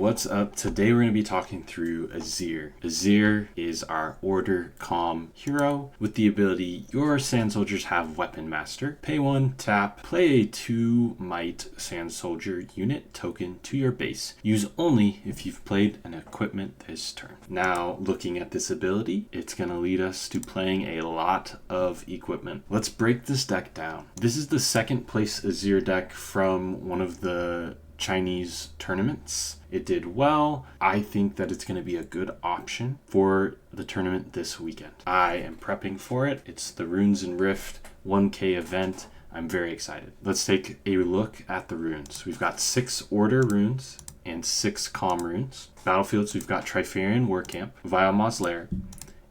What's up? Today we're going to be talking through Azir. Azir is our Order Calm hero with the ability your Sand Soldiers have Weapon Master. Pay 1, tap, play a 2 Might Sand Soldier unit token to your base. Use only if you've played an equipment this turn. Now, looking at this ability, it's going to lead us to playing a lot of equipment. Let's break this deck down. This is the second place Azir deck from one of the Chinese tournaments. It did well. I think that it's going to be a good option for the tournament this weekend. I am prepping for it. It's the Runes and Rift 1K event. I'm very excited. Let's take a look at the runes. We've got 6 Order runes and 6 Calm runes. Battlefields, we've got Trifarian Warcamp, Vialma's Lair,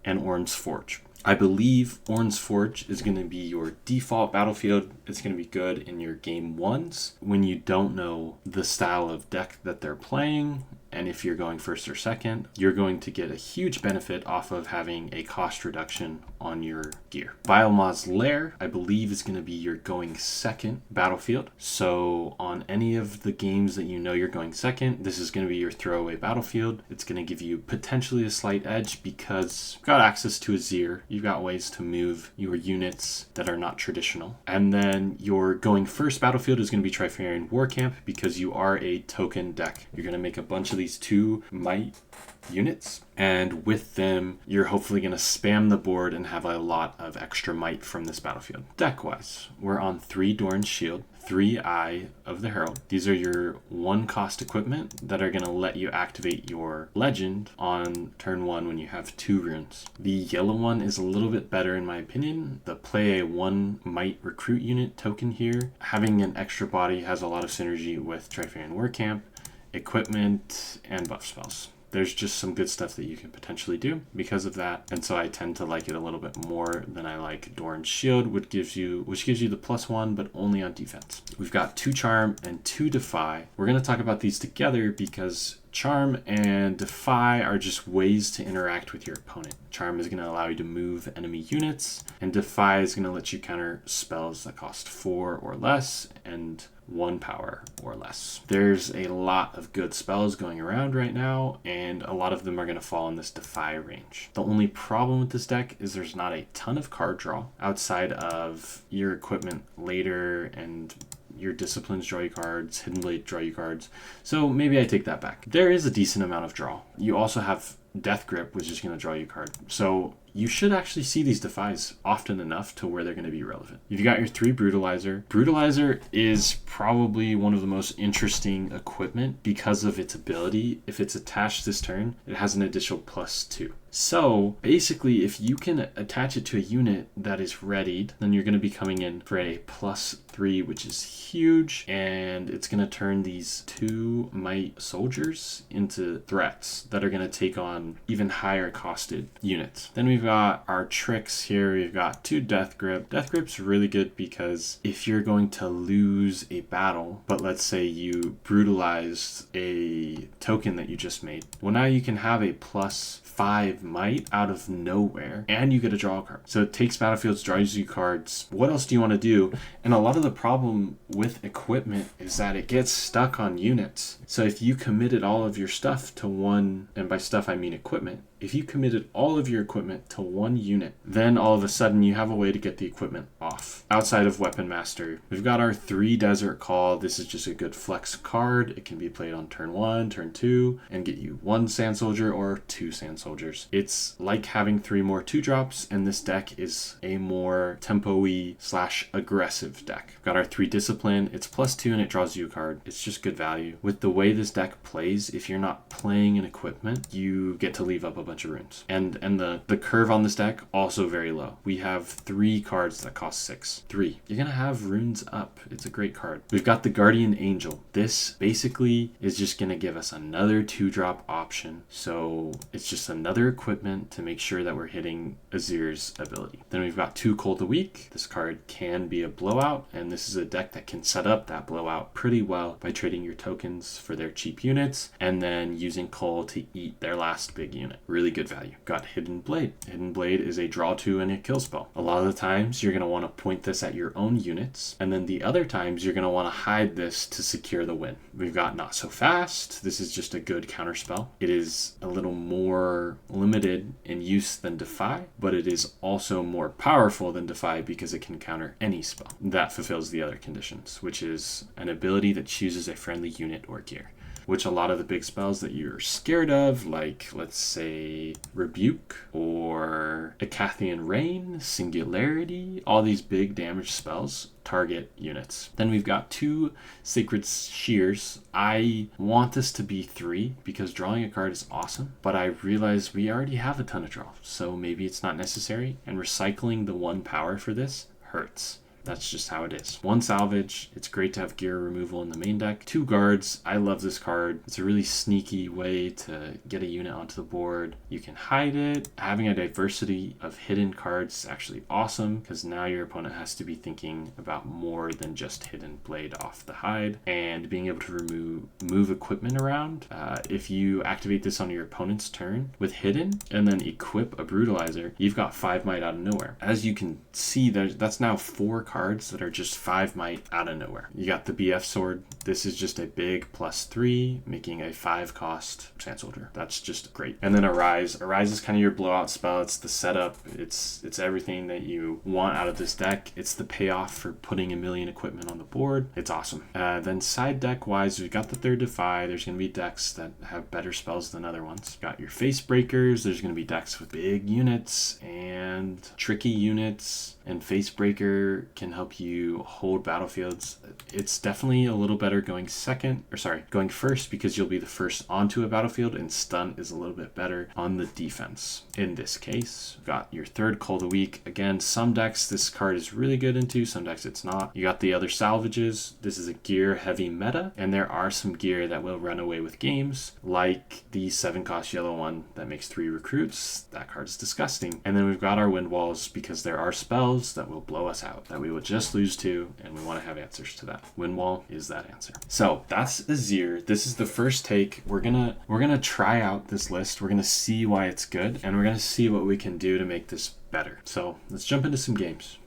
and Ornn's Forge. I believe Ornn's Forge is going to be your default battlefield. It's going to be good in your game ones when you don't know the style of deck that they're playing. And if you're going first or second, you're going to get a huge benefit off of having a cost reduction on your gear. Vialma's Lair, I believe, is going to be your going second battlefield. So on any of the games that you know you're going second, this is going to be your throwaway battlefield. It's going to give you potentially a slight edge because you've got access to Azir. You've got ways to move your units that are not traditional. And then your going first battlefield is going to be Trifarian Warcamp because you are a token deck. You're going to make a bunch of these 2 Might units, and with them you're hopefully going to spam the board and have a lot of extra might from this battlefield. Deck wise, we're on 3 Doran's Shield, 3 Eye of the Herald. These are your 1 cost equipment that are going to let you activate your legend on turn 1 when you have 2 runes. The yellow one is a little bit better in my opinion. The play a 1 Might recruit unit token here. Having an extra body has a lot of synergy with Trifarian Warcamp, equipment, and buff spells. There's just some good stuff that you can potentially do because of that, and so I tend to like it a little bit more than I like Doran's Shield, which gives you the +1, but only on defense. We've got 2 Charm and 2 Defy. We're going to talk about these together because Charm and Defy are just ways to interact with your opponent. Charm is going to allow you to move enemy units, and Defy is going to let you counter spells that cost 4 or less and 1 power or less. There's a lot of good spells going around right now, and a lot of them are going to fall in this Defy range. The only problem with this deck is there's not a ton of card draw outside of your equipment later and your disciplines draw you cards, Hidden Blade draw you cards. So maybe I take that back. There is a decent amount of draw. You also have Death Grip, which is going to draw you a card. So you should actually see these Defies often enough to where they're going to be relevant. You've got your 3 Brutalizer. Brutalizer is probably one of the most interesting equipment because of its ability. If it's attached this turn, it has an additional +2. So basically, if you can attach it to a unit that is readied, then you're going to be coming in for a +3, which is huge. And it's going to turn these 2 Might soldiers into threats that are going to take on even higher costed units. Then we've got our tricks here. We've got 2 Death Grip. Death Grip's really good because if you're going to lose a battle, but let's say you brutalized a token that you just made, well, now you can have a +5 Might out of nowhere, and you get a draw card. So it takes battlefields, draws you cards. What else do you want to do? And a lot of the problem with equipment is that it gets stuck on units. So if you committed all of your stuff to one, and by stuff I mean equipment, if you committed all of your equipment to 1 unit, then all of a sudden you have a way to get the equipment off. Outside of Weapon Master, we've got our 3 Desert Call. This is just a good flex card. It can be played on turn 1, turn 2, and get you 1 Sand Soldier or 2 Sand Soldiers. It's like having 3 more 2-drops, and this deck is a more tempo-y / aggressive deck. We've got our 3 Discipline. It's +2 and it draws you a card. It's just good value. With the way this deck plays, if you're not playing an equipment, you get to leave up a bunch of runes. And the curve on this deck also very low. We have 3 cards that cost 6. 3. You're gonna have runes up. It's a great card. We've got the Guardian Angel. This basically is just gonna give us another 2-drop option. So it's just another equipment to make sure that we're hitting Azir's ability. Then we've got 2 Cold a Week. This card can be a blowout, and this is a deck that can set up that blowout pretty well by trading your tokens for their cheap units and then using Cold to eat their last big unit. really good value. Got Hidden Blade. Hidden Blade is a draw 2 and a kill spell. A lot of the times you're going to want to point this at your own units, and then the other times you're going to want to hide this to secure the win. We've got Not So Fast. This is just a good counter spell. It is a little more limited in use than Defy, but it is also more powerful than Defy because it can counter any spell. That fulfills the other conditions, which is an ability that chooses a friendly unit or gear, which a lot of the big spells that you're scared of, like let's say Rebuke or Ecathian Rain, Singularity, all these big damage spells target units. Then we've got 2 Sacred Shears. I want this to be 3 because drawing a card is awesome, but I realize we already have a ton of draw, so maybe it's not necessary, and recycling the 1 power for this hurts. That's just how it is. 1 salvage. It's great to have gear removal in the main deck. 2 guards. I love this card. It's a really sneaky way to get a unit onto the board. You can hide it. Having a diversity of hidden cards is actually awesome because now your opponent has to be thinking about more than just Hidden Blade off the hide, and being able to move equipment around. If you activate this on your opponent's turn with Hidden and then equip a Brutalizer, you've got 5 might out of nowhere. As you can see, that's now 4 cards that are just 5 might out of nowhere. You got the BF Sword. This is just a big +3, making a 5 cost Sand Soldier. That's just great. And then Arise. Arise is kind of your blowout spell. It's the setup. It's everything that you want out of this deck. It's the payoff for putting a million equipment on the board. It's awesome. Then side deck wise, we've got the 3rd Defy. There's going to be decks that have better spells than other ones. Got your Face Breakers. There's going to be decks with big units and tricky units, and Face Breaker can help you hold battlefields. It's definitely a little better going first because you'll be the first onto a battlefield, and stun is a little bit better on the defense. In this case, we've got your 3rd Call of the Week. Again, some decks this card is really good into, some decks it's not. You got the other salvages. This is a gear heavy meta, and there are some gear that will run away with games, like the 7 cost yellow one that makes 3 recruits. That card is disgusting. And then we've got our Wind Walls because there are spells that will blow us out, that we will just lose to, and we want to have answers to that. Wind Wall is that answer. So that's Azir. This is the first take. We're gonna try out this list. We're gonna see why it's good, and we're gonna see what we can do to make this better. So let's jump into some games.